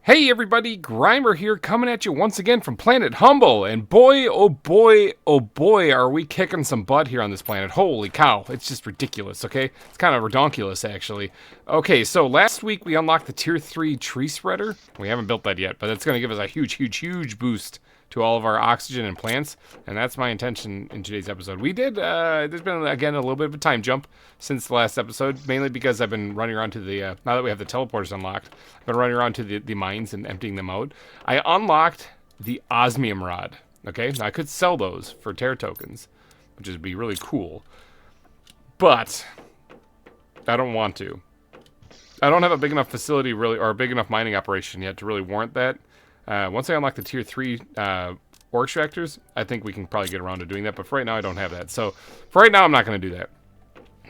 Hey everybody, GReimer here coming at you once again from Planet Humble, and boy, oh boy, oh boy, are we kicking some butt here on this planet. Holy cow, it's just ridiculous, okay? It's kind of redonkulous, actually. Okay, so last week we unlocked the Tier 3 tree spreader. We haven't built that yet, but it's going to give us a huge boost to all of our oxygen and plants, and that's my intention in today's episode. We did, there's been, again, a little bit of a time jump since the last episode, mainly because I've been running around to the, now that we have the teleporters unlocked, I've been running around to the mines and emptying them out. I unlocked the osmium rod, okay? Now, I could sell those for terra tokens, which would be really cool, but I don't want to. I don't have a big enough facility, really, or a big enough mining operation yet to really warrant that. Once I unlock the Tier 3 ore extractors, I think we can probably get around to doing that. But for right now, I don't have that. So for right now, I'm not going to do that.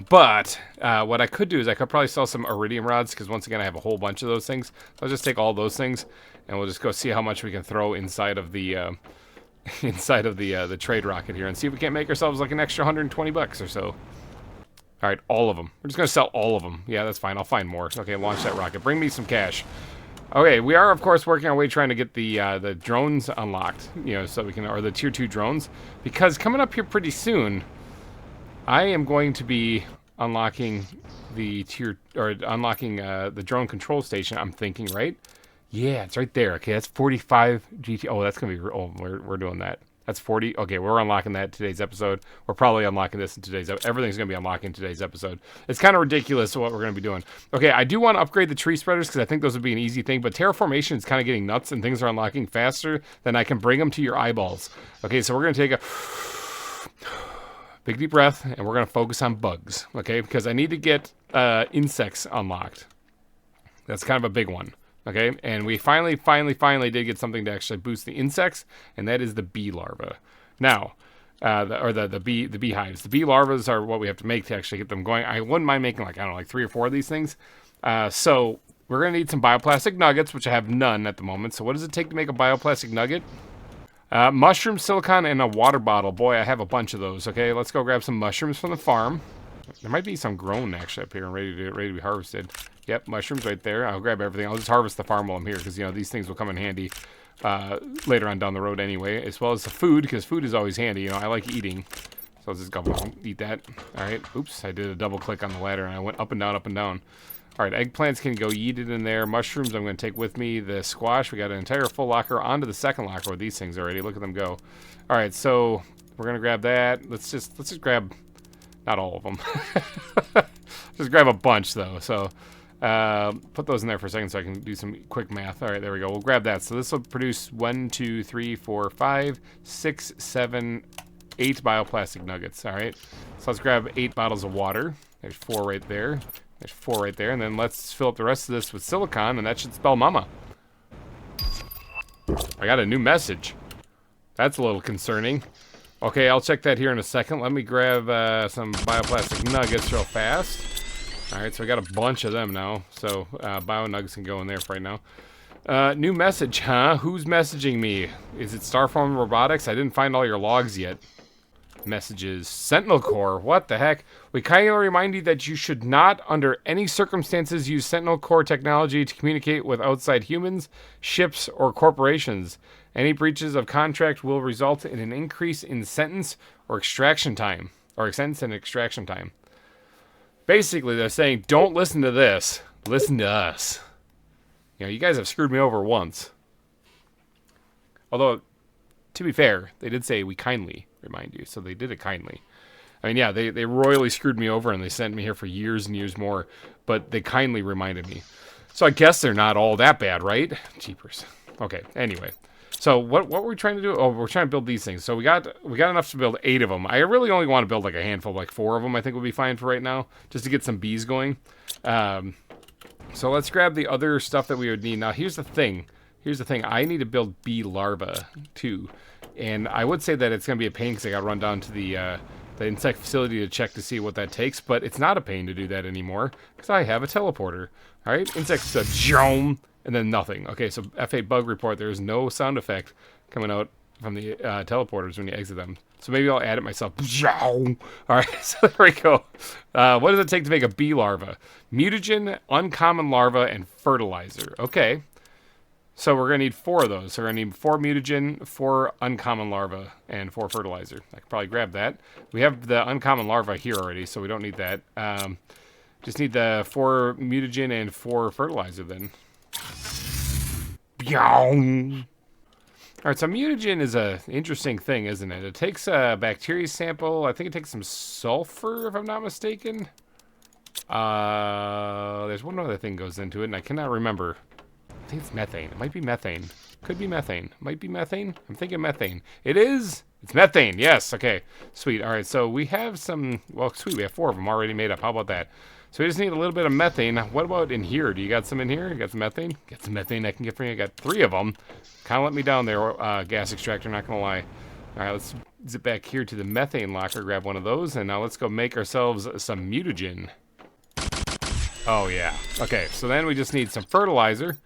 But what I could do is I could probably sell some iridium rods, because once again, I have a whole bunch of those things. So I'll just take all those things, and we'll just go see how much we can throw inside of the the trade rocket here, and see if we can't make ourselves like an extra 120 bucks or so. All right, all of them. We're just going to sell all of them. Yeah, that's fine. I'll find more. Okay, launch that rocket. Bring me some cash. Okay, we are, of course, working our way trying to get the drones unlocked, you know, so we can, or the Tier 2 drones, because coming up here pretty soon, I am going to be unlocking the the drone control station, I'm thinking, right? Yeah, it's right there. Okay, that's 45 GT. Oh, that's going to be, oh, we're doing that. That's 40. Okay, we're unlocking that in today's episode. We're probably unlocking this in today's episode. Everything's going to be unlocking in today's episode. It's kind of ridiculous what we're going to be doing. Okay, I do want to upgrade the tree spreaders because I think those would be an easy thing, but terraformation is kind of getting nuts and things are unlocking faster than I can bring them to your eyeballs. Okay, so we're going to take a big deep breath and we're going to focus on bugs, okay? Because I need to get insects unlocked. That's kind of a big one. Okay, and we finally did get something to actually boost the insects, and that is the bee larva. Now, the beehives. The bee larvas are what we have to make to actually get them going. I wouldn't mind making like, I don't know, like 3 or 4 of these things. So we're gonna need some bioplastic nuggets, which I have none at the moment. So what does it take to make a bioplastic nugget? Mushroom, silicon, and a water bottle. Boy, I have a bunch of those. Okay, let's go grab some mushrooms from the farm. There might be some grown actually up here and ready to be harvested. Yep, mushrooms right there. I'll grab everything. I'll just harvest the farm while I'm here because, you know, these things will come in handy later on down the road anyway, as well as the food, because food is always handy. You know, I like eating. So I'll just go eat that. All right. Oops, I did a double click on the ladder and I went up and down, up and down. All right, eggplants can go yeeted in there. Mushrooms I'm going to take with me. The squash, we got an entire full locker onto the second locker with these things already. Look at them go. All right, so we're going to grab that. Let's just grab, not all of them. Just grab a bunch though. So put those in there for a second so I can do some quick math. All right, there we go. We'll grab that. So this will produce 1, 2, 3, 4, 5, 6, 7, 8 bioplastic nuggets. All right. So let's grab 8 bottles of water. There's 4 right there. There's 4 right there. And then let's fill up the rest of this with silicon, and that should spell mama. I got a new message. That's a little concerning. Okay, I'll check that here in a second. Let me grab some bioplastic nuggets real fast. Alright, so we got a bunch of them now. So, bio nuggets can go in there for right now. New message, huh? Who's messaging me? Is it Starform Robotics? I didn't find all your logs yet. Messages. Sentinel Core. What the heck? We kindly remind you that you should not, under any circumstances, use Sentinel Core technology to communicate with outside humans, ships, or corporations. Any breaches of contract will result in an increase in sentence or extraction time. Basically, they're saying, don't listen to this. Listen to us. You know, you guys have screwed me over once. Although, to be fair, they did say we kindly remind you, so they did it kindly. I mean, yeah, they royally screwed me over and they sent me here for years and years more, but they kindly reminded me. So I guess they're not all that bad, right? Jeepers. Okay, anyway. So what were we trying to do? Oh, we're trying to build these things. So we got enough to build 8 of them. I really only want to build like a handful, like 4 of them I think would be fine for right now, just to get some bees going. So let's grab the other stuff that we would need. Now, here's the thing. I need to build bee larvae, too. And I would say that it's going to be a pain because I got to run down to the insect facility to check to see what that takes. But it's not a pain to do that anymore because I have a teleporter. All right, insects and then nothing. Okay, so F8 bug report. There's no sound effect coming out from the teleporters when you exit them. So maybe I'll add it myself. All right, so there we go. What does it take to make a bee larva? Mutagen, uncommon larva, and fertilizer. Okay. So we're going to need 4 of those. So we're going to need 4 mutagen, 4 uncommon larvae, and 4 fertilizer. I could probably grab that. We have the uncommon larvae here already, so we don't need that. Just need the 4 mutagen and 4 fertilizer then. Alright, so mutagen is a interesting thing, isn't it? It takes a bacteria sample. I think it takes some sulfur, if I'm not mistaken. There's one other thing goes into it, and I cannot remember. I think it's methane. It might be methane. Could be methane. Might be methane. I'm thinking methane. It is. It's methane. Yes. Okay. Sweet. All right. So we have some. Well, sweet. We have 4 of them already made up. How about that? So we just need a little bit of methane. What about in here? Do you got some in here? You got some methane? Get some methane I can get for you. I got 3 of them. Kind of let me down there, gas extractor. Not gonna lie. All right. Let's zip back here to the methane locker. Grab one of those, and now let's go make ourselves some mutagen. Oh yeah. Okay. So then we just need some fertilizer.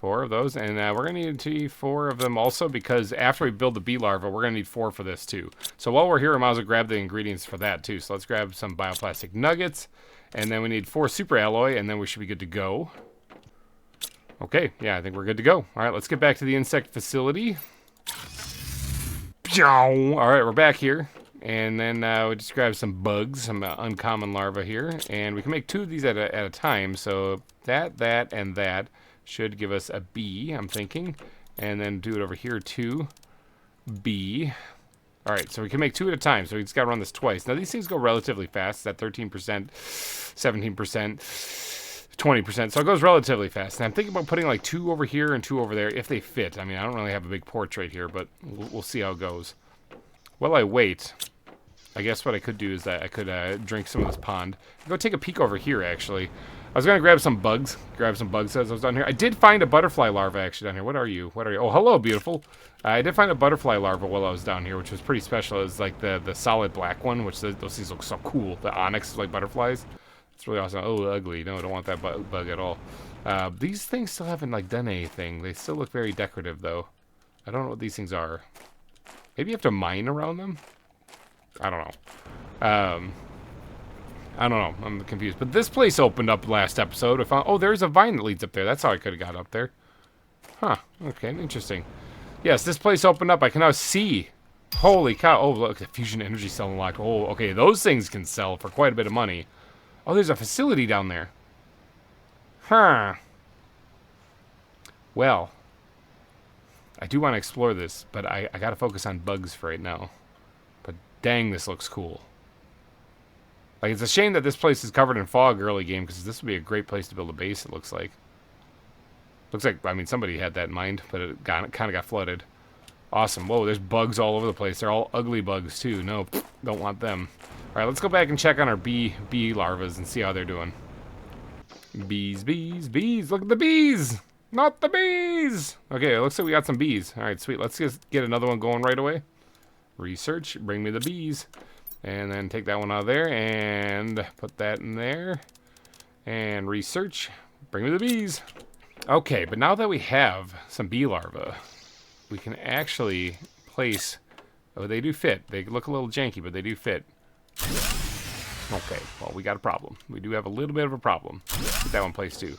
4 of those, and we're going to need 4 of them also because after we build the bee larva, we're going to need 4 for this too. So while we're here, we might as well grab the ingredients for that too. So let's grab some bioplastic nuggets, and then we need 4 super alloy, and then we should be good to go. Okay, yeah, I think we're good to go. All right, let's get back to the insect facility. All right, we're back here, and then we just grab some bugs, some uncommon larvae here, and we can make 2 of these at a time. So that, and that should give us a B, I'm thinking. And then do it over here too. B. Alright, so we can make 2 at a time, so we just gotta run this twice. Now these things go relatively fast. It's at 13%, 17%, 20%, so it goes relatively fast. And I'm thinking about putting like 2 over here and 2 over there if they fit. I mean, I don't really have a big porch right here, but we'll see how it goes. While I wait, I guess what I could do is that I could drink some of this pond. Go take a peek over here, actually. I was going to grab some bugs as I was down here. I did find a butterfly larva actually down here. What are you? What are you? Oh, hello, beautiful. I did find a butterfly larva while I was down here, which was pretty special. It's like the solid black one, which those things look so cool. The onyx is like butterflies. It's really awesome. Oh, ugly. No, I don't want that bug at all. These things still haven't like done anything. They still look very decorative, though. I don't know what these things are. Maybe you have to mine around them? I don't know. I don't know. I'm confused. But this place opened up last episode. I found, oh, there's a vine that leads up there. That's how I could have got up there. Huh. Okay, interesting. Yes, this place opened up. I can now see. Holy cow. Oh, look, the fusion energy cell unlocked. Oh, okay, those things can sell for quite a bit of money. Oh, there's a facility down there. Huh. Well, I do want to explore this, but I got to focus on bugs for right now. But dang, this looks cool. Like, it's a shame that this place is covered in fog early game, because this would be a great place to build a base, it looks like. Looks like, I mean, somebody had that in mind, but it kind of got flooded. Awesome. Whoa, there's bugs all over the place. They're all ugly bugs, too. No, don't want them. All right, let's go back and check on our bee larvas and see how they're doing. Bees, bees, bees. Look at the bees! Not the bees! Okay, it looks like we got some bees. All right, sweet. Let's just get another one going right away. Research. Bring me the bees. And then take that one out of there and put that in there. And research. Bring me the bees. Okay, but now that we have some bee larvae, we can actually place... Oh, they do fit. They look a little janky, but they do fit. Okay, well, we got a problem. We do have a little bit of a problem. Get that one placed too.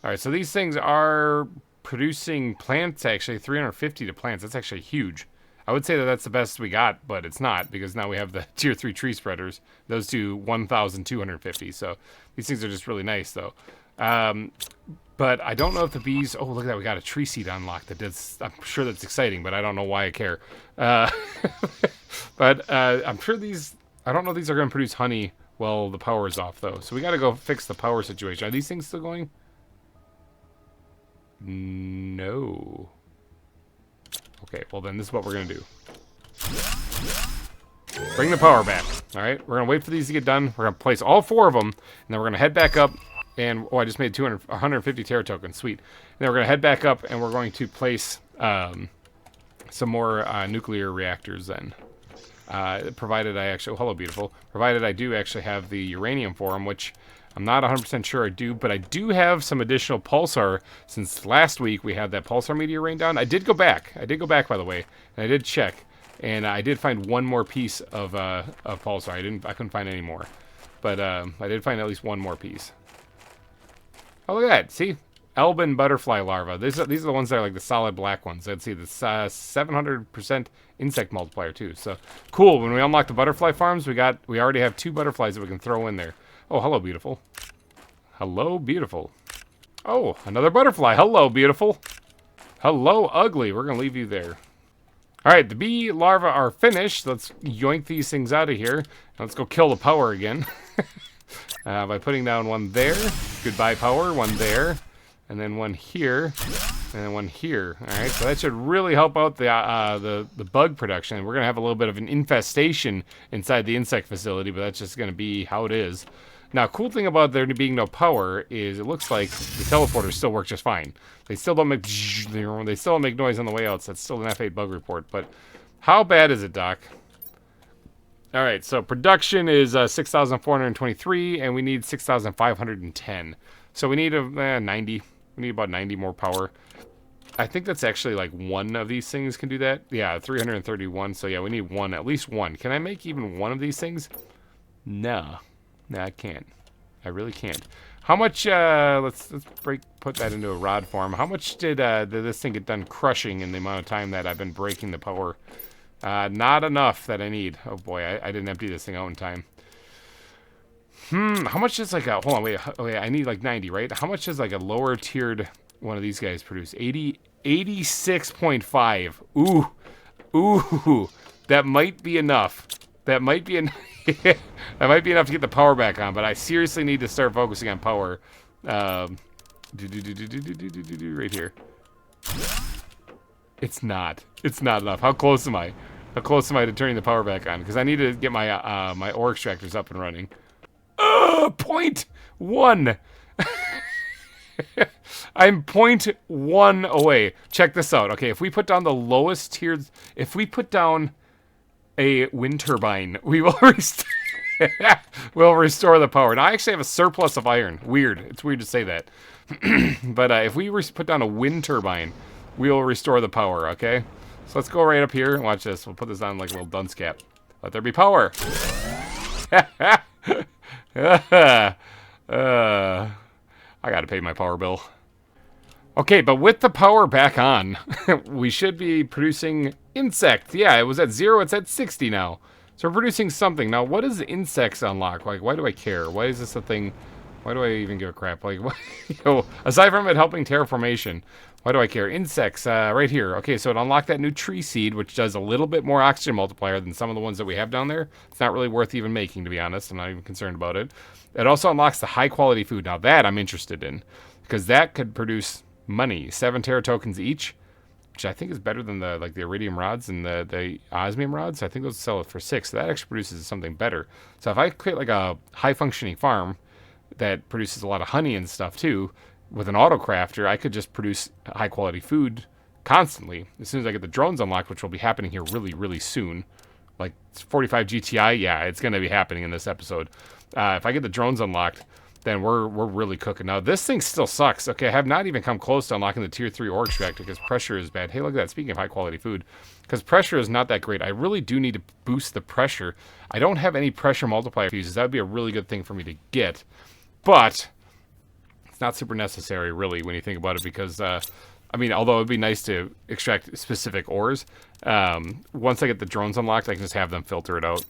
Alright, so these things are producing plants, actually. 350 to plants. That's actually huge. I would say that that's the best we got, but it's not, because now we have the tier 3 tree spreaders. Those do 1,250, so these things are just really nice, though. But I don't know if the bees... Oh, look at that, we got a tree seed unlocked. I'm sure that's exciting, but I don't know why I care. But I'm sure these... I don't know if these are going to produce honey while the power is off, though. So we got to go fix the power situation. Are these things still going? No. Okay, well then this is what we're going to do. Bring the power back. Alright, we're going to wait for these to get done. We're going to place all 4 of them, and then we're going to head back up. And, oh, I just made 150 Terra tokens. Sweet. And then we're going to head back up, and we're going to place some more nuclear reactors then. Provided I actually... Oh, hello, beautiful. Provided I do actually have the uranium for them, which... I'm not 100% sure I do, but I do have some additional Pulsar. Since last week we had that Pulsar meteor rain down. I did go back. I did go back, by the way, and I did check, and I did find one more piece of Pulsar. I couldn't find any more, but I did find at least one more piece. Oh, look at that! See, Albin butterfly larva. These are the ones that are like the solid black ones. Let's see, this 700% insect multiplier too. So cool. When we unlock the butterfly farms, we already have 2 butterflies that we can throw in there. Oh, hello, beautiful. Hello, beautiful. Oh, another butterfly. Hello, beautiful. Hello, ugly. We're gonna leave you there. All right, the bee larvae are finished. Let's yoink these things out of here. Let's go kill the power again by putting down one there. Goodbye, power. One there. And then one here, and then one here. All right, so that should really help out the bug production. We're gonna have a little bit of an infestation inside the insect facility, but that's just gonna be how it is. Now, cool thing about there being no power is it looks like the teleporters still work just fine. They still don't make noise on the way out. So that's still an F8 bug report. But how bad is it, Doc? All right, so production is 6,423, and we need 6,510. So we need 90. We need about 90 more power. I think that's actually like one of these things can do that. Yeah, 331. So yeah, we need one, at least one. Can I make even one of these things? No, I can't. I really can't. How much? Let's put that into a rod form. How much did this thing get done crushing in the amount of time that I've been breaking the power? Not enough that I need. Oh boy, I didn't empty this thing out in time. How much is like a, hold on, wait, I need like 90, right? How much is like a lower tiered one of these guys produce? 86.5. Ooh, that might be enough. That might be enough. That might be enough to get the power back on, but I seriously need to start focusing on power. Right here. It's not enough. How close am I? How close am I to turning the power back on? Because I need to get my my ore extractors up and running. 0.1. I'm 0.1 away. Check this out. Okay, if we put down the lowest tiered, if we put down a wind turbine, we will we'll restore the power. Now, I actually have a surplus of iron. Weird. It's weird to say that. But if we put down a wind turbine, we will restore the power, okay? So let's go right up here and watch this. We'll put this on like a little dunce cap. Let there be power. I gotta pay my power bill. Okay, but with the power back on, we should be producing insects. Yeah, it was at 0, it's at 60 now. So we're producing something. Now, what does insects unlock? Like, why do I care? Why is this a thing? Why do I even give a crap? Like, what, aside from it helping terraformation, why do I care? Insects, right here. Okay, so it unlocked that new tree seed, which does a little bit more oxygen multiplier than some of the ones that we have down there. It's not really worth even making, to be honest. I'm not even concerned about it. It also unlocks the high quality food. Now that I'm interested in, because that could produce money. 7 terra tokens each, which I think is better than the iridium rods and the osmium rods. I think those sell it for 6. So that actually produces something better. So if I create like a high functioning farm that produces a lot of honey and stuff too, with an autocrafter, I could just produce high quality food constantly. As soon as I get the drones unlocked, which will be happening here really, really soon, like 45 GTI, yeah, it's going to be happening in this episode. If I get the drones unlocked, then we're really cooking. Now, this thing still sucks. Okay, I have not even come close to unlocking the tier 3 ore extractor because pressure is bad. Hey, look at that. Speaking of high quality food, because pressure is not that great. I really do need to boost the pressure. I don't have any pressure multiplier fuses. That would be a really good thing for me to get. But it's not super necessary, really, when you think about it, because, I mean, although it would be nice to extract specific ores, once I get the drones unlocked, I can just have them filter it out.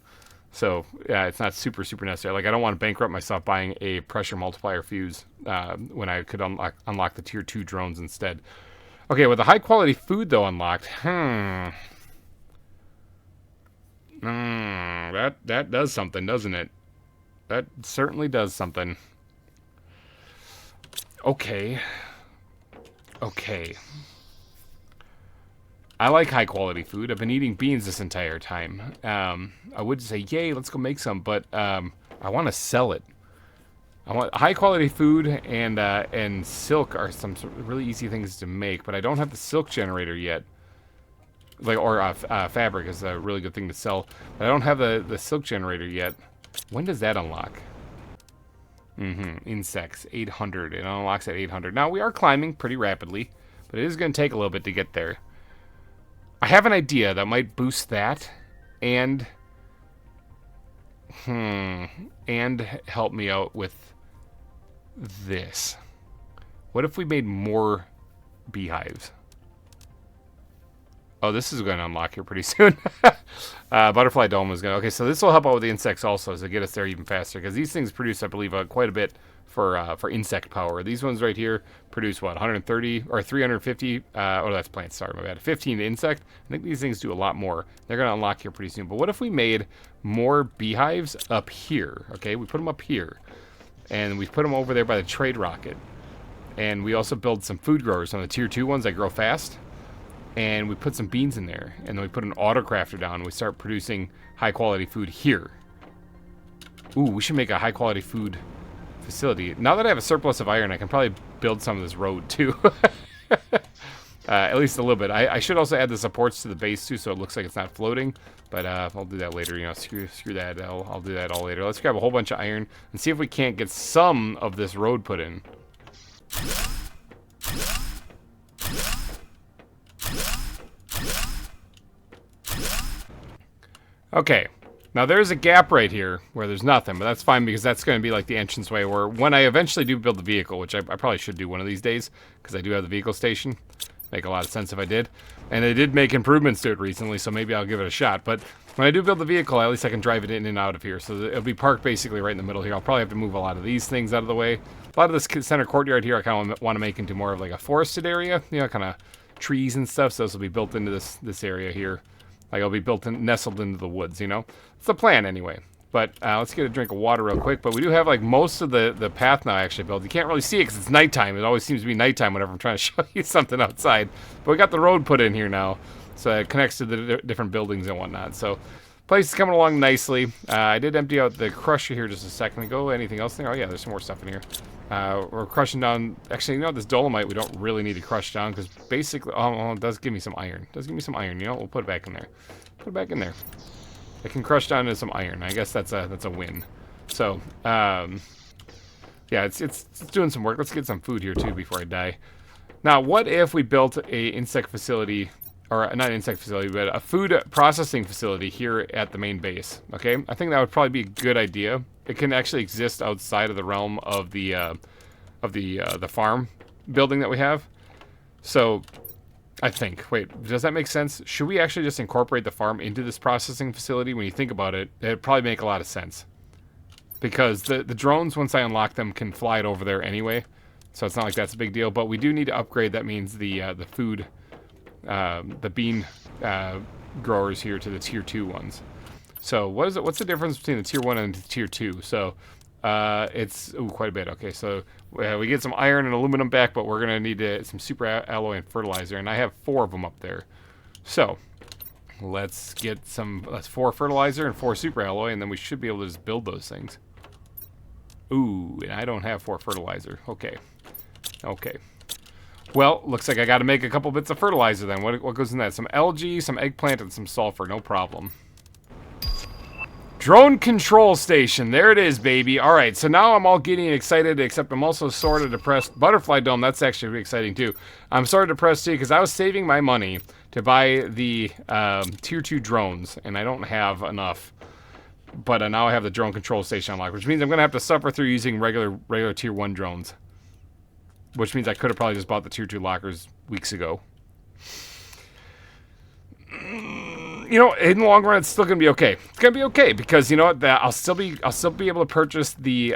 So, yeah, it's not super necessary. Like, I don't want to bankrupt myself buying a pressure multiplier fuse when I could unlock the tier 2 drones instead. Okay, with the high-quality food, though, unlocked, that does something, doesn't it? That certainly does something. Okay. I like high-quality food. I've been eating beans this entire time. I would say, yay, let's go make some, but I want to sell it. I want high-quality food and silk are some really easy things to make, but I don't have the silk generator yet. Or fabric is a really good thing to sell. But I don't have the silk generator yet. When does that unlock? Insects, 800. It unlocks at 800. Now, we are climbing pretty rapidly, but it is going to take a little bit to get there. I have an idea that might boost that and help me out with this. What if we made more beehives? Oh, this is going to unlock here pretty soon. Butterfly dome is going to... Okay, so this will help out with the insects also to get us there even faster. Because these things produce, I believe, quite a bit for insect power. These ones right here produce, what, 130 or 350? Oh, that's plants. Sorry, my bad. 15 insect. I think these things do a lot more. They're going to unlock here pretty soon. But what if we made more beehives up here? Okay, we put them up here. And we put them over there by the trade rocket. And we also build some food growers on the tier 2 ones that grow fast. And we put some beans in there, and then we put an autocrafter down, and we start producing high-quality food here. Ooh, we should make a high-quality food facility. Now that I have a surplus of iron, I can probably build some of this road, too. At least a little bit. I should also add the supports to the base, too, so it looks like it's not floating. But I'll do that later. You know, screw that. I'll do that all later. Let's grab a whole bunch of iron and see if we can't get some of this road put in. Okay, now there's a gap right here where there's nothing, but that's fine because that's going to be like the entranceway where when I eventually do build the vehicle, which I probably should do one of these days because I do have the vehicle station. Make a lot of sense if I did. And they did make improvements to it recently, so maybe I'll give it a shot. But when I do build the vehicle, at least I can drive it in and out of here. So it'll be parked basically right in the middle here. I'll probably have to move a lot of these things out of the way. A lot of this center courtyard here I kind of want to make into more of like a forested area, you know, kind of trees and stuff. So this will be built into this area here. Like it'll be built in, nestled into the woods, you know? It's the plan anyway. But let's get a drink of water real quick. But we do have like most of the path now actually built. You can't really see it because it's nighttime. It always seems to be nighttime whenever I'm trying to show you something outside. But we got the road put in here now. So it connects to the different buildings and whatnot. So place is coming along nicely. I did empty out the crusher here just a second ago. Anything else there? Oh yeah, there's some more stuff in here. We're crushing down... Actually, you know, this dolomite we don't really need to crush down because basically... Oh, it does give me some iron. It does give me some iron, you know? We'll put it back in there. Put it back in there. I can crush down into some iron. I guess that's a win. So, yeah, it's doing some work. Let's get some food here, too, before I die. Now, what if we built a insect facility... Or, not an insect facility, but a food processing facility here at the main base, okay? I think that would probably be a good idea. It can actually exist outside of the realm of the farm building that we have. So, I think. Wait, does that make sense? Should we actually just incorporate the farm into this processing facility? When you think about it, it'd probably make a lot of sense. Because the drones, once I unlock them, can fly it over there anyway. So it's not like that's a big deal. But we do need to upgrade. That means the food... the bean growers here to the tier 2 ones. So what is it? What's the difference between the tier 1 and the tier 2? So it's quite a bit. Okay, so we get some iron and aluminum back, but we're gonna need some super alloy and fertilizer, and I have 4 of them up there. So let's get some. That's 4 fertilizer and 4 super alloy, and then we should be able to just build those things. Ooh, and I don't have 4 fertilizer. Okay. Well, looks like I got to make a couple bits of fertilizer then. What goes in that? Some algae, some eggplant, and some sulfur. No problem. Drone control station. There it is, baby. All right, so now I'm all giddy and excited, except I'm also sort of depressed. Butterfly dome, that's actually really exciting too. I'm sort of depressed too because I was saving my money to buy the tier 2 drones, and I don't have enough. But now I have the drone control station unlocked, which means I'm going to have to suffer through using regular tier 1 drones. Which means I could have probably just bought the tier 2 lockers weeks ago. You know, in the long run, it's still gonna be okay. It's gonna be okay because you know what? I'll still be able to purchase the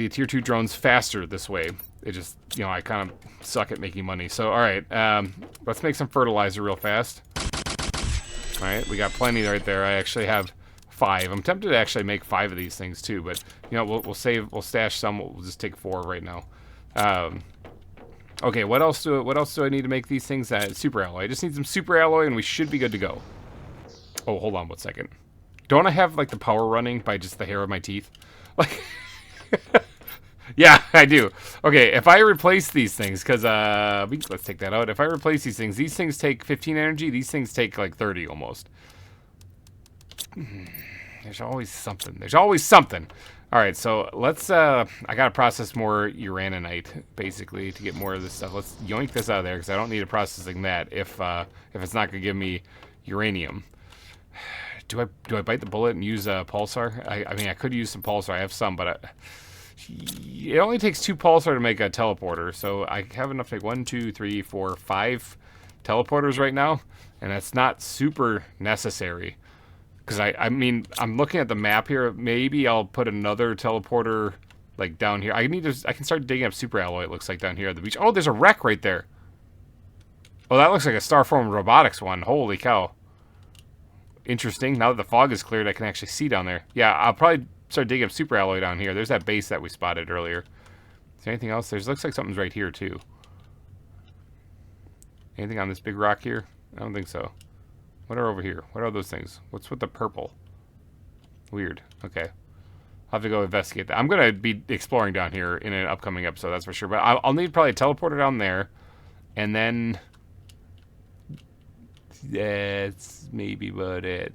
tier 2 drones faster this way. It just, you know, I kind of suck at making money. So all right, let's make some fertilizer real fast. All right, we got plenty right there. I actually have 5. I'm tempted to actually make 5 of these things too, but you know, we'll stash some. We'll just take 4 right now. Okay, what else do I need to make these things? Super alloy. I just need some super alloy, and we should be good to go. Oh, hold on 1 second. Don't I have like the power running by just the hair of my teeth? Like, yeah, I do. Okay, if I replace these things, because let's take that out. If I replace these things take 15 energy. These things take like 30 almost. There's always something. There's always something. All right, so let's. I gotta process more uraninite basically to get more of this stuff. Let's yoink this out of there because I don't need a processing that if it's not gonna give me uranium. Do I bite the bullet and use Pulsar? I mean, I could use some Pulsar. I have some, but It only takes 2 pulsar to make a teleporter, so I have enough to make 1, 2, 3, 4, 5 teleporters right now, and that's not super necessary. Because I mean, I'm looking at the map here. Maybe I'll put another teleporter like down here. I can start digging up super alloy. It looks like down here at the beach. Oh, there's a wreck right there. Oh, that looks like a Starform Robotics one. Holy cow. Interesting. Now that the fog is cleared, I can actually see down there. Yeah, I'll probably start digging up super alloy down here. There's that base that we spotted earlier. Is there anything else? There's looks like something's right here too. Anything on this big rock here? I don't think so. What are over here? What are those things? What's with the purple? Weird. Okay. I'll have to go investigate that. I'm going to be exploring down here in an upcoming episode, that's for sure. But I'll need probably a teleporter down there. And then... that's maybe about it.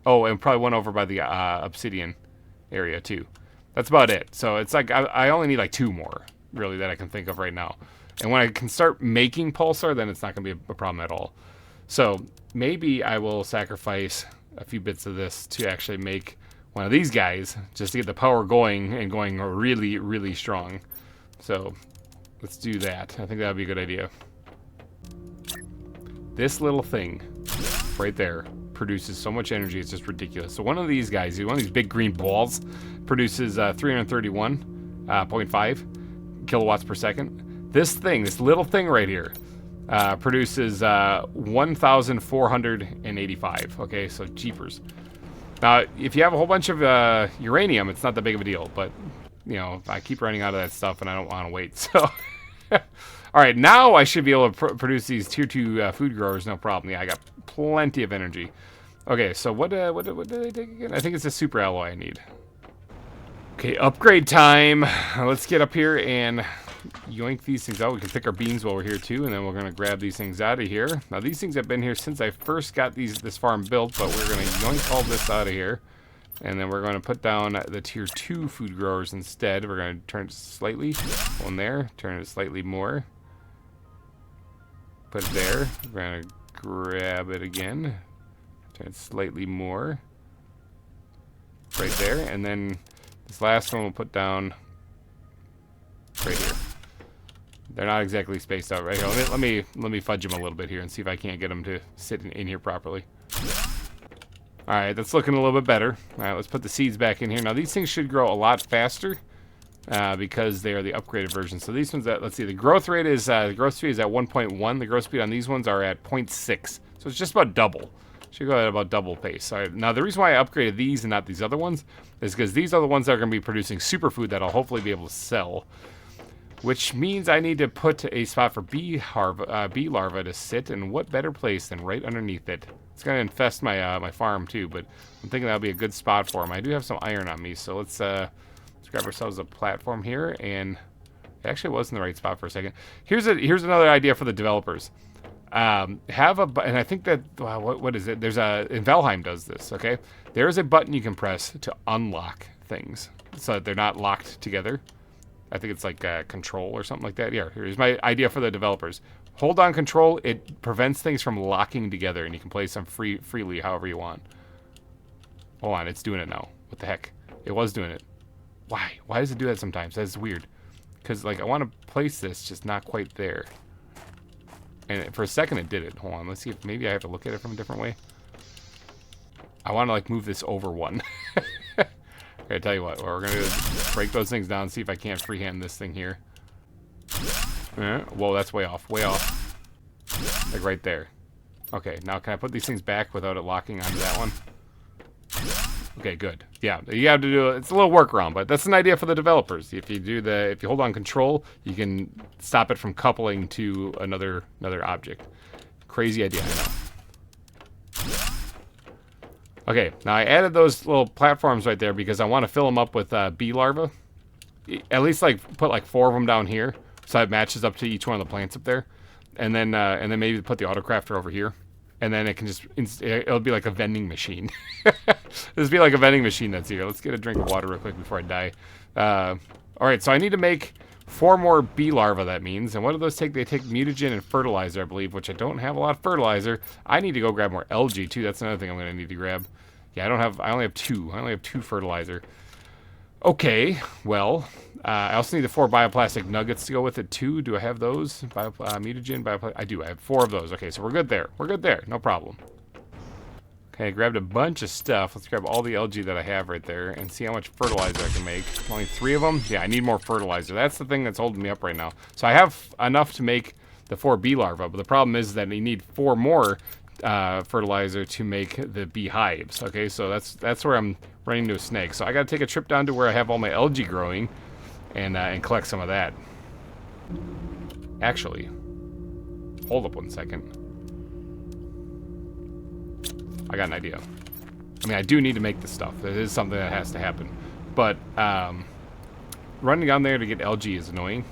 Oh, and probably one over by the obsidian area, too. That's about it. So it's like I only need like 2 more, really, that I can think of right now. And when I can start making Pulsar, then it's not going to be a problem at all. So maybe I will sacrifice a few bits of this to actually make one of these guys, just to get the power going and going really, really strong. So let's do that. I think that would be a good idea. This little thing right there produces so much energy, it's just ridiculous. So one of these guys, one of these big green balls, produces 331.5 kilowatts per second. This thing, this little thing right here, produces 1,485. Okay, so jeepers. Now, if you have a whole bunch of uranium, it's not that big of a deal. But, you know, I keep running out of that stuff, and I don't want to wait. So, all right, now I should be able to produce these tier 2 food growers, no problem. Yeah, I got plenty of energy. Okay, so what did I take again? I think it's a super alloy I need. Okay, upgrade time. Let's get up here and yoink these things out. We can pick our beans while we're here too, and then we're gonna grab these things out of here. Now these things have been here since I first got this farm built, but we're gonna yoink all this out of here, and then we're gonna put down the tier 2 food growers instead. We're gonna turn it slightly, one there, turn it slightly more, put it there. We're gonna grab it again, turn it slightly more, right there, and then this last one we'll put down right here. They're not exactly spaced out right here. Let me fudge them a little bit here and see if I can't get them to sit in here properly. All right, that's looking a little bit better. All right, let's put the seeds back in here. Now these things should grow a lot faster because they are the upgraded version. So these ones, let's see, the growth rate is the growth speed is at 1.1. The growth speed on these ones are at 0.6. So it's just about double. Should go at about double pace. All right, now the reason why I upgraded these and not these other ones is because these are the ones that are going to be producing superfood that I'll hopefully be able to sell. Which means I need to put a spot for bee larvae to sit, and what better place than right underneath it. It's going to infest my my farm too, but I'm thinking that'll be a good spot for them. I do have some iron on me, so let's grab ourselves a platform here, and it actually was in the right spot for a second. Here's another idea for the developers. And I think that what is it? There's in Valheim does this. Okay, there is a button you can press to unlock things so that they're not locked together. I think it's like control or something like that. Yeah, here's my idea for the developers. Hold on control, it prevents things from locking together, and you can place them freely however you want. Hold on, it's doing it now. What the heck? It was doing it. Why? Why does it do that sometimes? That's weird. Because, like, I want to place this, just not quite there. And for a second it did it. Hold on, let's see if maybe I have to look at it from a different way. I want to, like, move this over one. Okay, tell you what we're going to do is break those things down, see if I can't freehand this thing here. Whoa, that's way off, way off. Like right there. Okay, now can I put these things back without it locking onto that one? Okay, good. Yeah, you have to do it's a little workaround, but that's an idea for the developers. If you hold on control, you can stop it from coupling to another object. Crazy idea, I know. Okay, now I added those little platforms right there because I want to fill them up with bee larvae. At least put like 4 of them down here, so it matches up to each one of the plants up there, and then maybe put the autocrafter over here, and then it can it'll be like a vending machine. This be like a vending machine that's here. Let's get a drink of water real quick before I die. All right, so I need to make 4 more bee larvae, that means. And what do those take? They take mutagen and fertilizer, I believe, which I don't have a lot of fertilizer. I need to go grab more algae, too. That's another thing I'm going to need to grab. Yeah, I only have 2. I only have 2 fertilizer. Okay, well, I also need the 4 bioplastic nuggets to go with it too. Do I have those? Mutagen, bioplastic. I do. I have 4 of those. Okay, so we're good there. We're good there. No problem. Okay, I grabbed a bunch of stuff. Let's grab all the algae that I have right there and see how much fertilizer I can make. Only 3 of them? Yeah, I need more fertilizer. That's the thing that's holding me up right now. So I have enough to make the 4 bee larvae, but the problem is that you need 4 more fertilizer to make the beehives. Okay, so that's where I'm running into a snag. So I got to take a trip down to where I have all my algae growing and collect some of that. Actually, hold up one second. I got an idea. I mean, I do need to make this stuff. It is something that has to happen. But running down there to get algae is annoying.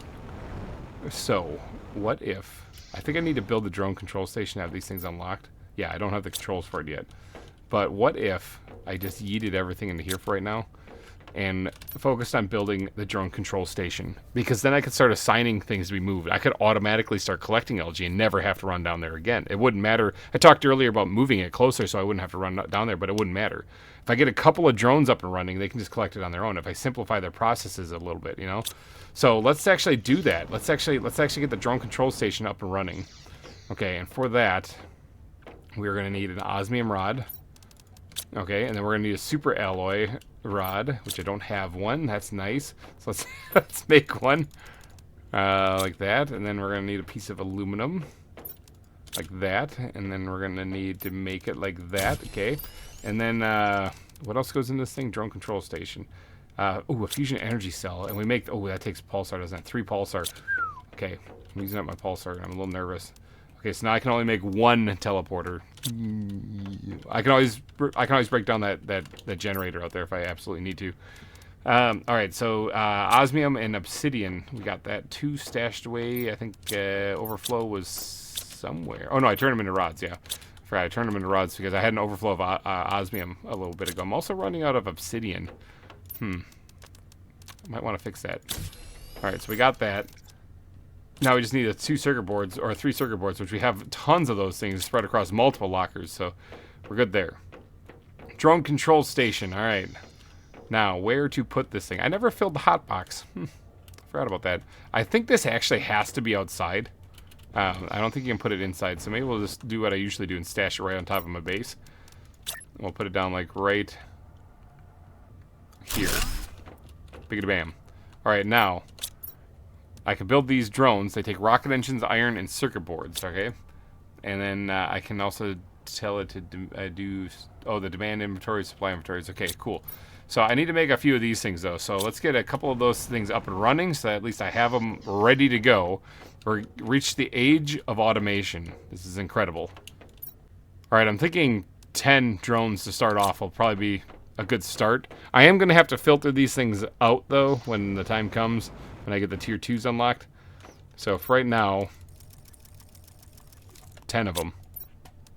So, what if... I think I need to build the drone control station to have these things unlocked. Yeah, I don't have the controls for it yet. But what if I just yeeted everything into here for right now and focused on building the drone control station? Because then I could start assigning things to be moved. I could automatically start collecting algae and never have to run down there again. It wouldn't matter. I talked earlier about moving it closer so I wouldn't have to run down there, but it wouldn't matter. If I get a couple of drones up and running, they can just collect it on their own. If I simplify their processes a little bit, you know? So let's actually do that. Let's actually get the drone control station up and running. Okay, and for that, we're going to need an osmium rod. Okay, and then we're going to need a super alloy rod, which I don't have one. That's nice. So let's make one like that. And then we're going to need a piece of aluminum like that. And then we're going to need to make it like that. Okay. And then what else goes in this thing? Drone control station. Ooh, a fusion energy cell. And we make... Oh, that takes Pulsar, doesn't it? 3 Pulsar. Okay. I'm using up my Pulsar. I'm a little nervous. Okay, so now I can only make 1 teleporter. I can always break down that generator out there if I absolutely need to. All right, so osmium and obsidian, we got that 2 stashed away. I think overflow was somewhere. Oh no, I turned them into rods. Yeah, I forgot I turned them into rods because I had an overflow of osmium a little bit ago. I'm also running out of obsidian. Might want to fix that. All right, so we got that. Now we just need 2 circuit boards, or 3 circuit boards, which we have tons of those things spread across multiple lockers, so we're good there. Drone control station, alright. Now, where to put this thing? I never filled the hot box. Forgot about that. I think this actually has to be outside. I don't think you can put it inside, so maybe we'll just do what I usually do and stash it right on top of my base. We'll put it down like right here. Big bam. Alright, now... I can build these drones. They take rocket engines, iron, and circuit boards, okay? And then I can also tell it to do... Oh, the demand inventory, supply inventories. Okay, cool. So I need to make a few of these things, though. So let's get a couple of those things up and running so that at least I have them ready to go. We're reached the age of automation. This is incredible. All right, I'm thinking 10 drones to start off will probably be a good start. I am going to have to filter these things out, though, when the time comes. When I get the tier 2s unlocked. So for right now, 10 of them.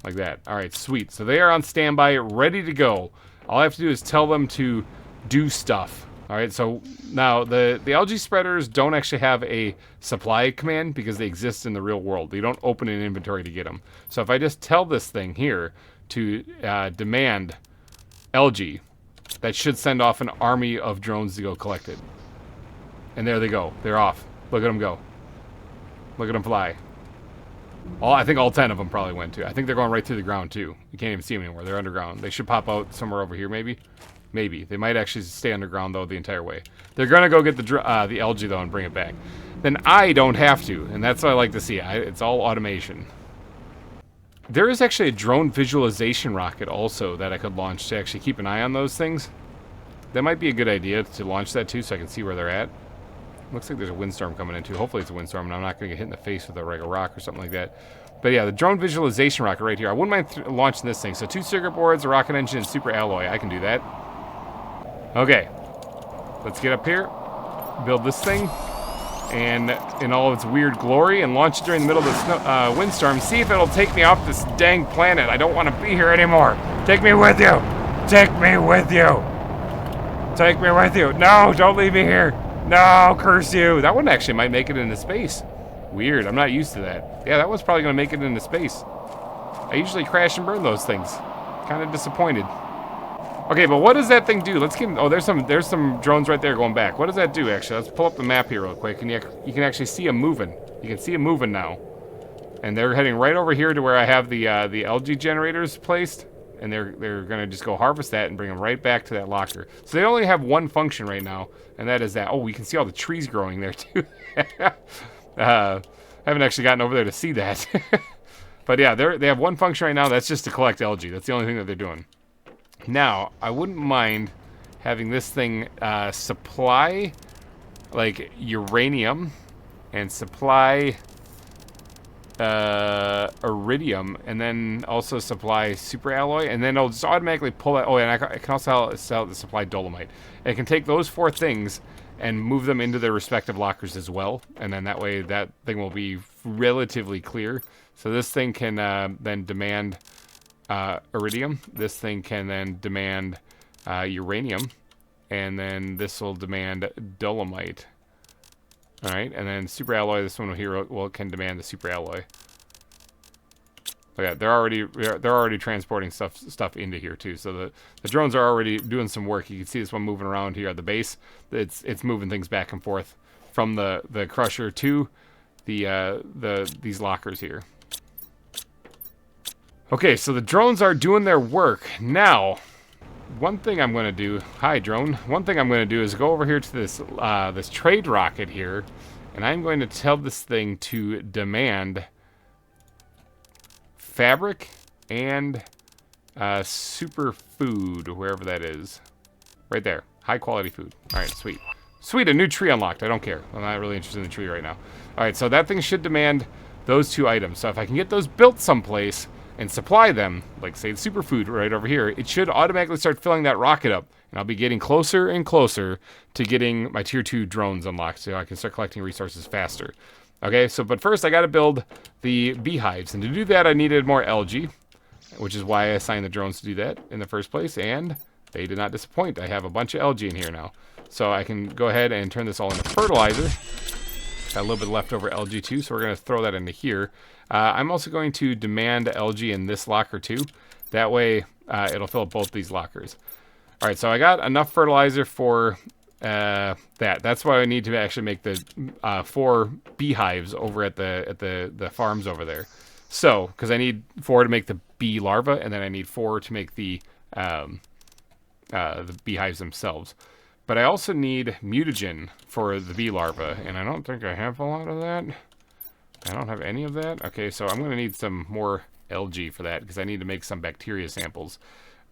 Like that. Alright, sweet. So they are on standby, ready to go. All I have to do is tell them to do stuff. Alright, so now the algae spreaders don't actually have a supply command because they exist in the real world. You don't open an inventory to get them. So if I just tell this thing here to demand algae, that should send off an army of drones to go collect it. And there they go. They're off. Look at them go. Look at them fly. I think all 10 of them probably went, too. I think they're going right through the ground, too. You can't even see them anymore. They're underground. They should pop out somewhere over here, maybe. Maybe. They might actually stay underground, though, the entire way. They're going to go get the algae, though, and bring it back. Then I don't have to, and that's what I like to see. It's all automation. There is actually a drone visualization rocket, also, that I could launch to actually keep an eye on those things. That might be a good idea to launch that, too, so I can see where they're at. Looks like there's a windstorm coming in too. Hopefully it's a windstorm and I'm not going to get hit in the face with a regular rock or something like that. But yeah, the drone visualization rocket right here. I wouldn't mind launching this thing. So 2 circuit boards, a rocket engine, and super alloy. I can do that. Okay. Let's get up here. Build this thing. And in all of its weird glory and launch it during the middle of the windstorm. See if it'll take me off this dang planet. I don't want to be here anymore. Take me with you. Take me with you. Take me with you. No, don't leave me here. No, curse you. That one actually might make it into space. Weird. I'm not used to that. Yeah, that one's probably going to make it into space. I usually crash and burn those things. Kind of disappointed. Okay, but what does that thing do? Let's get. Oh, there's some drones right there going back. What does that do? Actually, let's pull up the map here real quick, and you can actually see them moving. You can see them moving now, and they're heading right over here to where I have the algae generators placed, and they're gonna just go harvest that and bring them right back to that locker. So they only have one function right now, and that is that. Oh, we can see all the trees growing there too. Haven't actually gotten over there to see that, but yeah, they have one function right now. That's just to collect algae. That's the only thing that they're doing. Now, I wouldn't mind having this thing supply, like, uranium and supply iridium, and then also supply superalloy, and then it'll just automatically pull that. Oh, and I can also supply dolomite. And it can take those 4 things and move them into their respective lockers as well, and then that way that thing will be relatively clear. So this thing can then demand iridium. This thing can then demand uranium, and then this will demand dolomite. All right, and then superalloy. This one here can demand the superalloy. Okay, they're already transporting stuff into here too. So the drones are already doing some work. You can see this one moving around here at the base. It's moving things back and forth from the crusher to these lockers here. Okay, so the drones are doing their work. Now, one thing I'm going to do... Hi, drone. One thing I'm going to do is go over here to this trade rocket here, and I'm going to tell this thing to demand fabric and super food, wherever that is. Right there. High quality food. All right, sweet. Sweet, a new tree unlocked. I don't care. I'm not really interested in the tree right now. All right, so that thing should demand those 2 items. So if I can get those built someplace and supply them, like say the superfood right over here, it should automatically start filling that rocket up. And I'll be getting closer and closer to getting my tier 2 drones unlocked so I can start collecting resources faster. Okay, so but first I gotta build the beehives. And to do that I needed more algae, which is why I assigned the drones to do that in the first place. And they did not disappoint. I have a bunch of algae in here now. So I can go ahead and turn this all into fertilizer. Got a little bit leftover algae too, so we're going to throw that into here. I'm also going to demand algae in this locker too. That way it'll fill up both these lockers. All right, so I got enough fertilizer for that. That's why I need to actually make the 4 beehives over at the farms over there. So, because I need 4 to make the bee larvae, and then I need 4 to make the beehives themselves. But I also need mutagen for the bee larvae, and I don't think I have a lot of that. I don't have any of that. Okay, so I'm going to need some more algae for that, because I need to make some bacteria samples.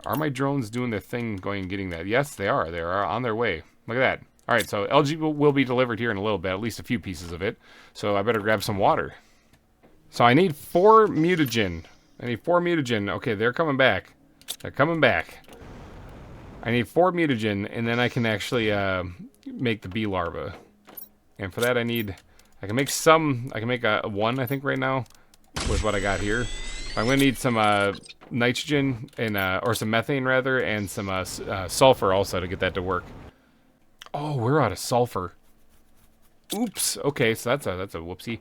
Are my drones doing their thing going and getting that? Yes, they are. They are on their way. Look at that. All right, so algae will be delivered here in a little bit, at least a few pieces of it. So I better grab some water. So I need 4 mutagen. I need 4 mutagen. Okay, they're coming back. They're coming back. I need 4 mutagen, and then I can actually make the bee larvae. And for that I can make a 1, I think, right now, with what I got here. I'm going to need some nitrogen, and or some methane, rather, and some sulfur also to get that to work. Oh, we're out of sulfur. Oops. Okay, so that's a whoopsie.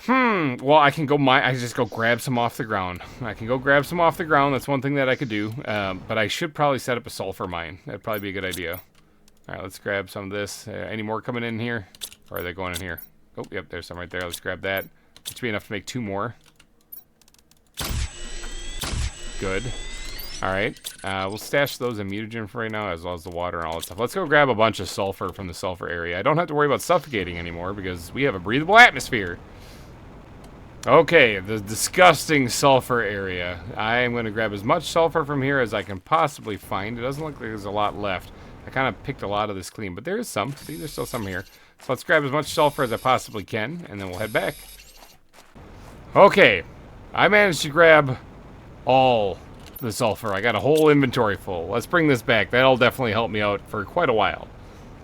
Well, I can just go grab some off the ground. I can go grab some off the ground. That's one thing that I could do. But I should probably set up a sulfur mine. That'd probably be a good idea. All right, let's grab some of this. Any more coming in here? Or are they going in here? Oh, yep, there's some right there. Let's grab that. That should be enough to make 2 more. Good. All right. We'll stash those in mutagen for right now, as well as the water and all that stuff. Let's go grab a bunch of sulfur from the sulfur area. I don't have to worry about suffocating anymore because we have a breathable atmosphere. Okay, the disgusting sulfur area. I am going to grab as much sulfur from here as I can possibly find. It doesn't look like there's a lot left. I kind of picked a lot of this clean, but there is some. See, there's still some here. So let's grab as much sulfur as I possibly can, and then we'll head back. Okay, I managed to grab all the sulfur. I got a whole inventory full. Let's bring this back. That'll definitely help me out for quite a while.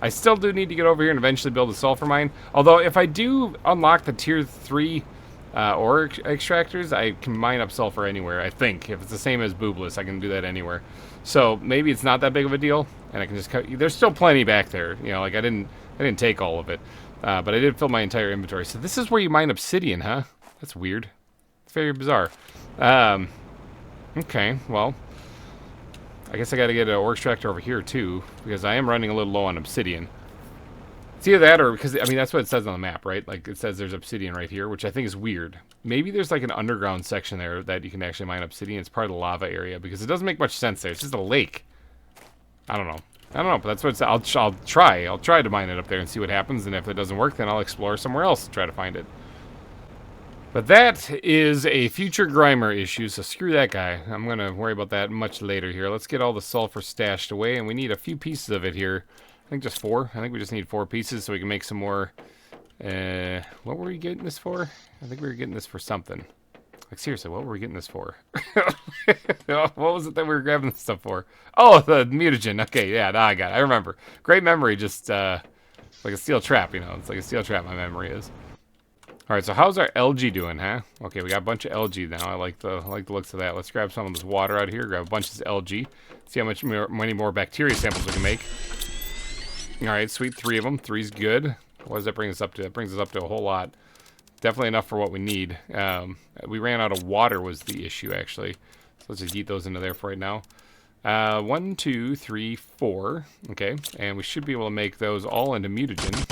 I still do need to get over here and eventually build a sulfur mine. Although, if I do unlock the tier 3 ore extractors, I can mine up sulfur anywhere, I think. If it's the same as boobless, I can do that anywhere. So maybe it's not that big of a deal, and I can just cut. There's still plenty back there. You know, like I didn't take all of it, but I did fill my entire inventory. So this is where you mine obsidian, huh? That's weird. It's very bizarre. Okay, well, I guess I got to get an ore extractor over here too, because I am running a little low on obsidian. It's either that or because, I mean, that's what it says on the map, right? Like, it says there's obsidian right here, which I think is weird. Maybe there's like an underground section there that you can actually mine obsidian. It's part of the lava area because it doesn't make much sense there. It's just a lake. I don't know. But that's what it's, I'll try. I'll try to mine it up there and see what happens. And if it doesn't work, then I'll explore somewhere else to try to find it. But that is a future GReimer issue, so screw that guy. I'm going to worry about that much later here. Let's get all the sulfur stashed away, and we need a few pieces of it here. I think just 4. I think we just need 4 pieces so we can make some more. What were we getting this for? I think we were getting this for something. Like, seriously, what were we getting this for? What was it that we were grabbing this stuff for? Oh, the mutagen. Okay, yeah, now I got it. I remember. Great memory, just like a steel trap, you know. It's like a steel trap, my memory is. All right, so how's our algae doing, huh? Okay, we got a bunch of algae now. I like the looks of that. Let's grab some of this water out of here. Grab a bunch of this algae. See how many more bacteria samples we can make. All right, sweet, 3 of them. 3's good. What does that bring us up to? That brings us up to a whole lot. Definitely enough for what we need. We ran out of water was the issue, actually. So let's just eat those into there for right now. 1, 2, 3, 4. Okay, and we should be able to make those all into mutagen.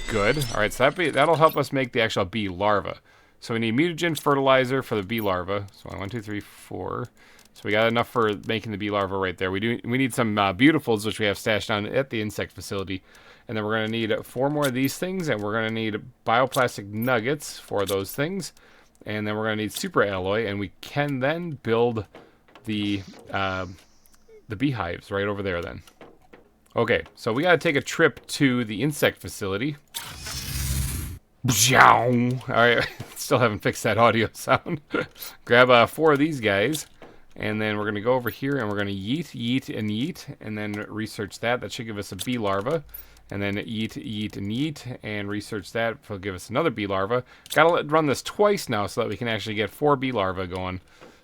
Good. All right, so that'll help us make the actual bee larva. So we need mutagen fertilizer for the bee larva. So 1, 2, 3, 4. So we got enough for making the bee larva right there. We need some beautifuls, which we have stashed down at the insect facility. And then we're going to need 4 more of these things, and we're going to need bioplastic nuggets for those things. And then we're going to need super alloy, and we can then build the beehives right over there then. Okay, so we got to take a trip to the insect facility. All right, still haven't fixed that audio sound. Grab 4 of these guys, and then we're going to go over here, and we're going to yeet, and then research that. That should give us a bee larva. And then yeet, and research that. It'll give us another bee larva. Got to run this twice now so that we can actually get 4 bee larvae going,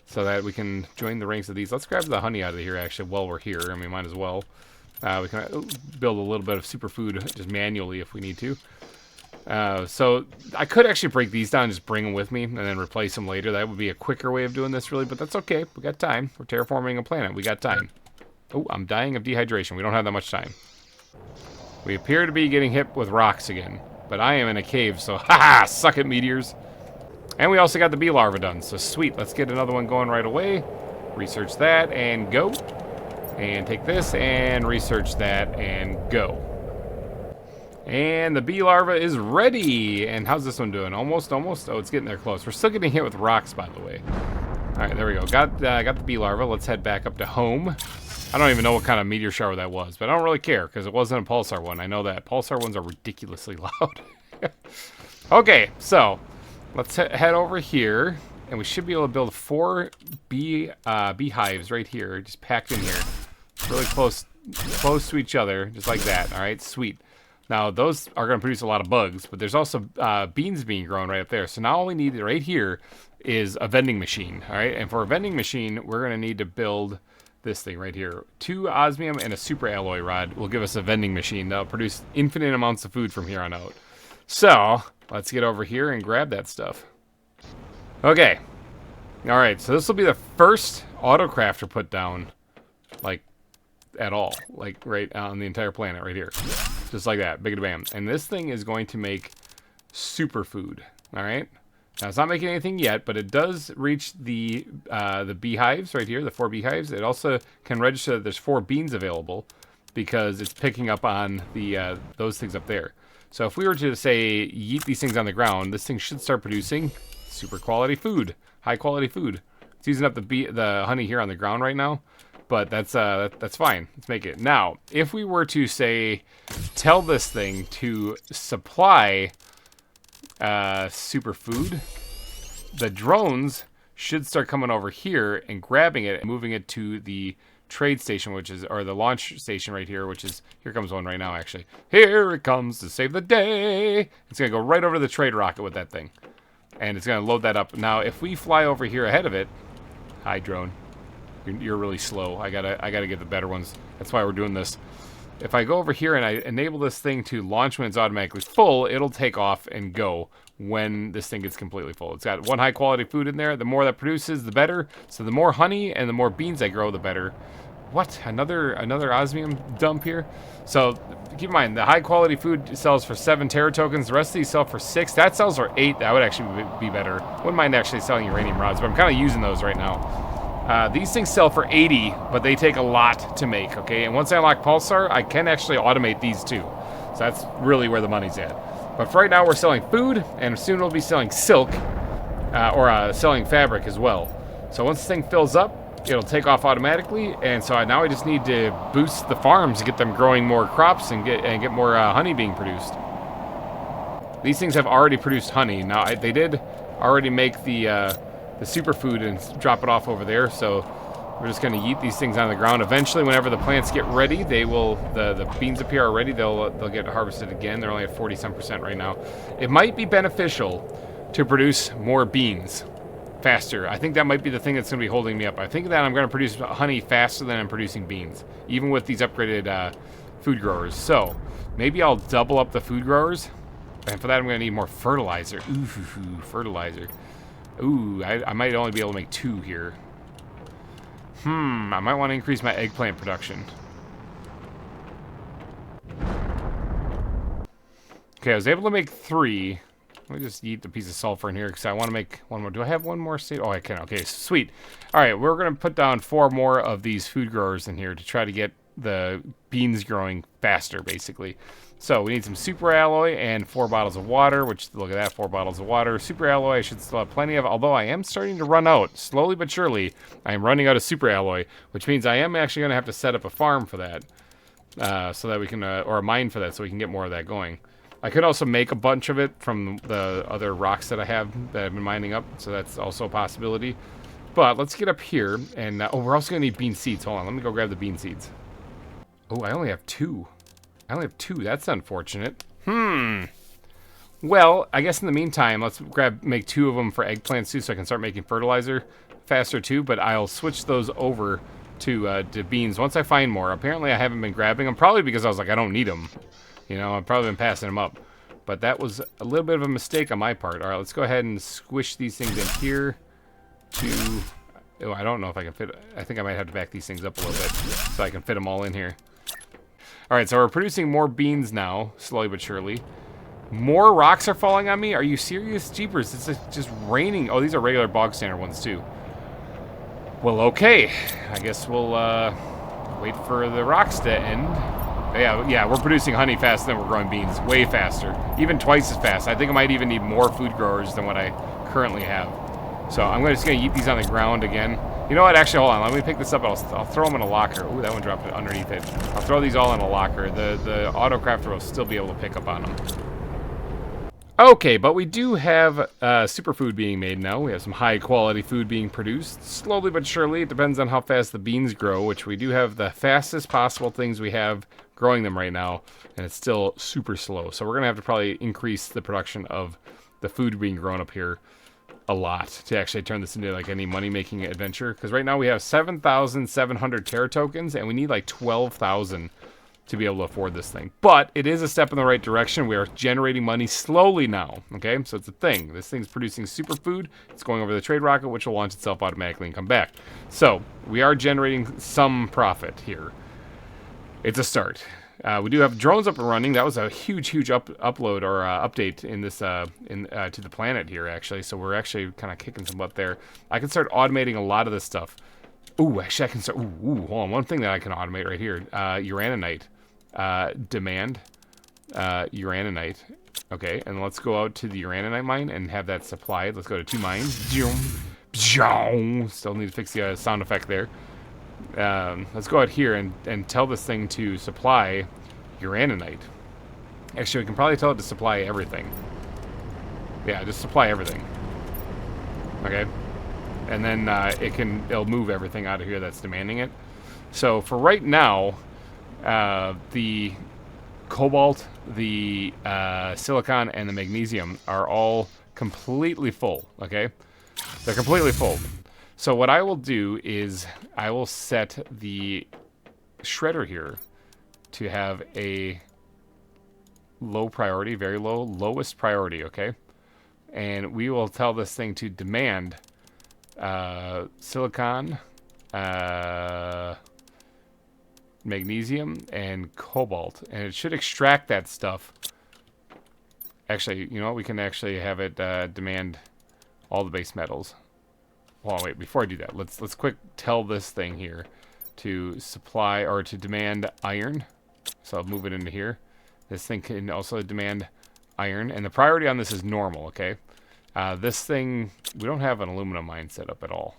so that we can join the ranks of these. Let's grab the honey out of here, actually, while we're here. I mean, might as well. We can build a little bit of superfood just manually if we need to. So I could actually break these down and just bring them with me and then replace them later. That would be a quicker way of doing this, really, but that's okay. We got time. We're terraforming a planet. We got time. Oh, I'm dying of dehydration. We don't have that much time. We appear to be getting hit with rocks again, but I am in a cave, so haha, suck it, meteors. And we also got the bee larva done, so sweet. Let's get another one going right away. Research that and go. And take this and research that and go. And the bee larva is ready. And how's this one doing? Almost. Oh, it's getting there close. We're still getting hit with rocks, by the way. All right, there we go. Got the bee larva. Let's head back up to home. I don't even know what kind of meteor shower that was, but I don't really care because it wasn't a Pulsar one. I know that. Pulsar ones are ridiculously loud. Okay, so let's head over here, and we should be able to build 4 beehives right here, just packed in here. Really close to each other, just like that. All right, sweet. Now, those are going to produce a lot of bugs, but there's also beans being grown right up there. So now all we need right here is a vending machine, all right? And for a vending machine, we're going to need to build this thing right here. 2 osmium and a super alloy rod will give us a vending machine that'll produce infinite amounts of food from here on out. So, let's get over here and grab that stuff. Okay. All right, so this will be the first autocrafter put down, like, at all. Like, right on the entire planet right here. Just like that. Big bam. And this thing is going to make superfood. All right? Now, it's not making anything yet, but it does reach the beehives right here, the 4 beehives. It also can register that there's 4 beans available because it's picking up on the those things up there. So if we were to, say, yeet these things on the ground, this thing should start producing super quality food, high quality food. It's using up the honey here on the ground right now, but that's fine. Let's make it. Now, if we were to, say, tell this thing to supply superfood, the drones should start coming over here and grabbing it and moving it to the trade station, or the launch station right here, which is, here comes one right now, actually. Here it comes to save the day. It's going to go right over the trade rocket with that thing. And it's going to load that up. Now, if we fly over here ahead of it, hi drone, you're really slow. I gotta get the better ones. That's why we're doing this. if I go over here and I enable this thing to launch when it's automatically full, it'll take off and go when this thing gets completely full. It's got 1 high quality food in there. The more that produces, the better. So the more honey and the more beans I grow, the better. What? Another osmium dump here? So keep in mind, the high quality food sells for 7 terra tokens. The rest of these sell for 6. That sells for 8. That would actually be better. Wouldn't mind actually selling uranium rods, but I'm kind of using those right now. These things sell for 80, but they take a lot to make, okay? And once I unlock Pulsar, I can actually automate these too. So that's really where the money's at. But for right now, we're selling food, and soon we'll be selling silk, or selling fabric as well. So once this thing fills up, it'll take off automatically, and so now I just need to boost the farms to get them growing more crops and get more honey being produced. These things have already produced honey. Now they did already make the superfood and drop it off over there, so we're just going to yeet these things on the ground. Eventually, whenever the plants get ready, they will the beans up here are ready. They'll get harvested again. They're only at 40-some% right now. It might be beneficial to produce more beans faster. I think that might be the thing that's going to be holding me up. I think that I'm going to produce honey faster than I'm producing beans, even with these upgraded food growers. So maybe I'll double up the food growers, and for that I'm going to need more fertilizer. Ooh, fertilizer. Ooh, I might only be able to make 2 here. I might want to increase my eggplant production. Okay, I was able to make 3. Let me just eat a piece of sulfur in here because I want to make 1 more. Do I have 1 more seed? Oh, I can. Okay, sweet. All right, we're going to put down 4 more of these food growers in here to try to get the beans growing faster, basically. So we need some super alloy and 4 bottles of water, which, look at that, 4 bottles of water. Super alloy I should still have plenty of, although I am starting to run out. Slowly but surely, I am running out of super alloy, which means I am actually going to have to set up a farm for that, so that we can, or a mine for that, so we can get more of that going. I could also make a bunch of it from the other rocks that I have that I've been mining up, so that's also a possibility. But let's get up here, and, oh, we're also going to need bean seeds. Hold on, let me go grab the bean seeds. Oh, I only have 2. I only have 2. That's unfortunate. Well, I guess in the meantime, let's make 2 of them for eggplants too, so I can start making fertilizer faster too. But I'll switch those over to beans once I find more. Apparently, I haven't been grabbing them, probably because I was like, I don't need them. You know, I've probably been passing them up. But that was a little bit of a mistake on my part. All right, let's go ahead and squish these things in here to... Oh, I don't know if I can fit... I think I might have to back these things up a little bit so I can fit them all in here. All right, so we're producing more beans now, slowly but surely. More rocks are falling on me? Are you serious? Jeepers, it's just raining. Oh, these are regular bog standard ones, too. Well, okay. I guess we'll wait for the rocks to end. Yeah, we're producing honey faster than we're growing beans. Way faster. Even twice as fast. I think I might even need more food growers than what I currently have. So I'm just going to eat these on the ground again. You know what? Actually, hold on. Let me pick this up. I'll throw them in a locker. Ooh, that one dropped underneath it. I'll throw these all in a locker. The autocrafter will still be able to pick up on them. Okay, but we do have superfood being made now. We have some high-quality food being produced. Slowly but surely. It depends on how fast the beans grow, which we do have the fastest possible things we have growing them right now, and it's still super slow. So we're going to have to probably increase the production of the food being grown up here a lot to actually turn this into like any money-making adventure. Because right now we have 7,700 terra tokens, and we need like 12,000 to be able to afford this thing. But it is a step in the right direction. We are generating money slowly now, okay? So it's a thing. This thing's producing superfood. It's going over the trade rocket, which will launch itself automatically and come back. So we are generating some profit here. It's a start. We do have drones up and running. That was a huge upload or update in this to the planet here, actually. So we're actually kind of kicking some butt there. I can start automating a lot of this stuff. Ooh, actually, I can start. Ooh, hold on. One thing that I can automate right here: uraninite demand. Uraninite. Okay, and let's go out to the uraninite mine and have that supplied. Let's go to 2 mines. Still need to fix the sound effect there. Let's go out here and tell this thing to supply uraninite. Actually, we can probably tell it to supply everything. Yeah, just supply everything. Okay. And then it'll move everything out of here that's demanding it. So for right now, the cobalt, the silicon, and the magnesium are all completely full, okay? They're completely full. So what I will do is I will set the shredder here to have a low priority, very low, lowest priority, okay? And we will tell this thing to demand silicon, magnesium, and cobalt. And it should extract that stuff. Actually, you know what? We can actually have it demand all the base metals. Hold on, wait, before I do that, let's quick tell this thing here to supply or to demand iron. So I'll move it into here. This thing can also demand iron, and the priority on this is normal, okay? This thing, we don't have an aluminum mine set up at all.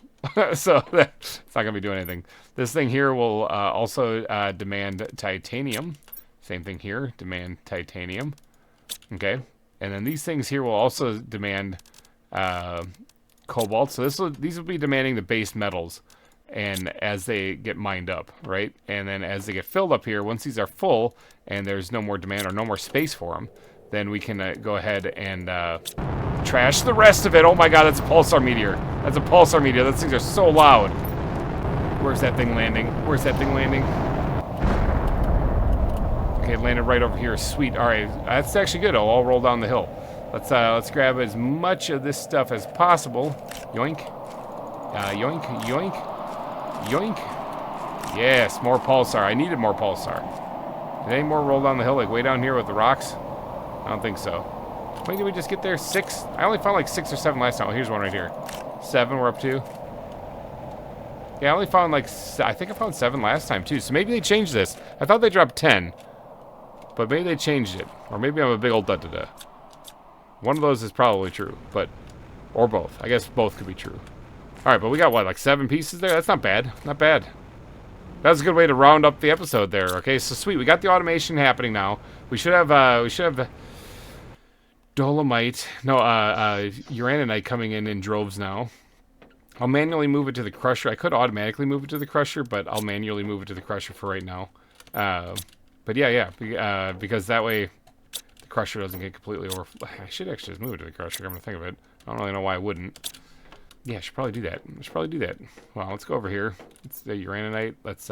So it's not going to be doing anything. This thing here will also demand titanium. Same thing here, demand titanium. Okay, and then these things here will also demand cobalt. So these will be demanding the base metals, and as they get mined up, right? And then as they get filled up here, once these are full and there's no more demand or no more space for them, then we can go ahead and trash the rest of it. Oh my god, that's a pulsar meteor. That's a pulsar meteor. Those things are so loud. Where's that thing landing? Where's that thing landing? Okay, it landed right over here. Sweet. All right, that's actually good. I'll all roll down the hill. Let's grab as much of this stuff as possible. Yoink. Yoink. Yoink. Yoink. Yes, more pulsar. I needed more pulsar. Did any more roll down the hill, like way down here with the rocks? I don't think so. When did we just get there? 6? I only found like 6 or 7 last time. Oh, here's one right here. 7 we're up to. Yeah, I only found like, I think I found 7 last time too. So maybe they changed this. I thought they dropped 10. But maybe they changed it. Or maybe I'm a big old da-da-da. One of those is probably true. Or both. I guess both could be true. Alright, but we got what, like 7 pieces there? That's not bad. Not bad. That's a good way to round up the episode there. Okay, so sweet. We got the automation happening now. We should have dolomite, no, uraninite coming in droves now. I'll manually move it to the crusher. I could automatically move it to the crusher, but I'll manually move it to the crusher for right now. But yeah, because that way the crusher doesn't get completely over. I should actually just move it to the crusher. I'm gonna think of it. I don't really know why I wouldn't. Yeah, I should probably do that. Well, let's go over here. It's the uraninite. Let's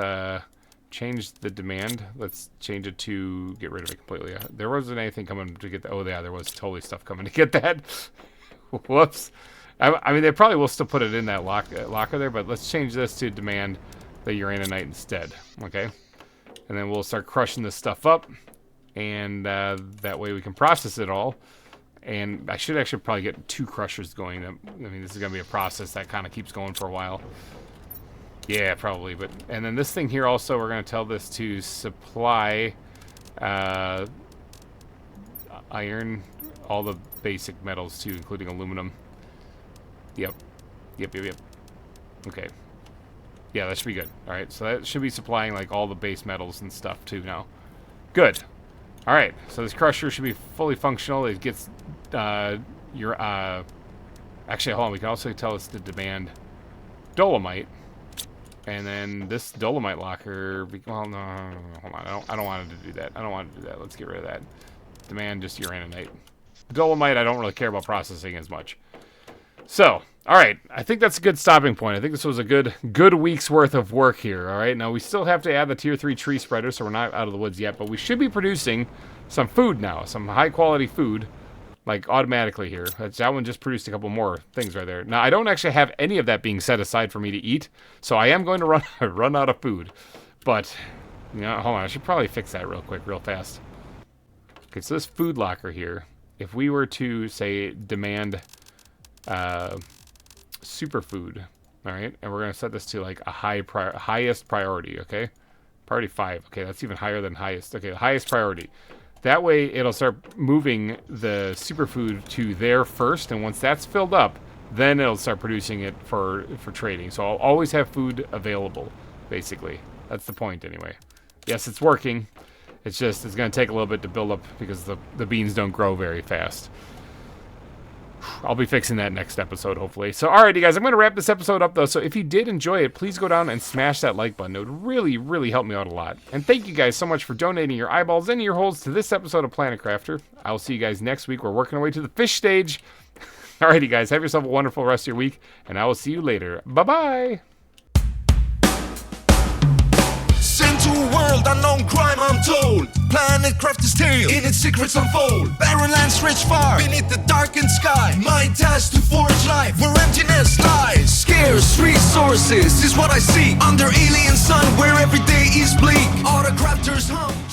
change the demand. Let's change it to get rid of it completely. There wasn't anything coming to get that. Oh, yeah, there was totally stuff coming to get that. Whoops. I mean, they probably will still put it in that locker there, but let's change this to demand the uraninite instead. Okay? And then we'll start crushing this stuff up, and that way we can process it all. And I should actually probably get 2 crushers going. I mean, this is going to be a process that kind of keeps going for a while. Yeah, probably. And then this thing here also, we're going to tell this to supply iron, all the basic metals too, including aluminum. Yep. Okay. Yeah, that should be good. All right, so that should be supplying like all the base metals and stuff too now. Good. All right, so this crusher should be fully functional. It gets actually, hold on. We can also tell us to demand dolomite. And then this dolomite locker, well, no, hold on. I don't want it to do that. Let's get rid of that. Demand just uraninite. Dolomite, I don't really care about processing as much. So, all right. I think that's a good stopping point. I think this was a good week's worth of work here. All right. Now, we still have to add the tier 3 tree spreader, so we're not out of the woods yet. But we should be producing some food now, some high-quality food. Like, automatically here. That one just produced a couple more things right there. Now, I don't actually have any of that being set aside for me to eat, so I am going to run out of food. But, you know, hold on. I should probably fix that real quick, real fast. Okay, so this food locker here, if we were to, say, demand superfood, all right? And we're going to set this to, like, a highest priority, okay? Priority 5. Okay, that's even higher than highest. Okay, the highest priority. That way, it'll start moving the superfood to there first, and once that's filled up, then it'll start producing it for trading. So I'll always have food available, basically. That's the point, anyway. Yes, it's working. It's going to take a little bit to build up because the beans don't grow very fast. I'll be fixing that next episode, hopefully. So, alrighty, guys, I'm going to wrap this episode up, though. So, if you did enjoy it, please go down and smash that like button. It would really, really help me out a lot. And thank you guys so much for donating your eyeballs and your holes to this episode of Planet Crafter. I'll see you guys next week. We're working our way to the fish stage. Alrighty, guys, have yourself a wonderful rest of your week, and I will see you later. Bye-bye! world, unknown crime untold. Planet craft his tale, in its secrets unfold. Barren lands stretch far, beneath the darkened sky. My task to forge life, where emptiness lies. Scarce resources is what I seek. Under alien sun, where every day is bleak. Autocrafters hum.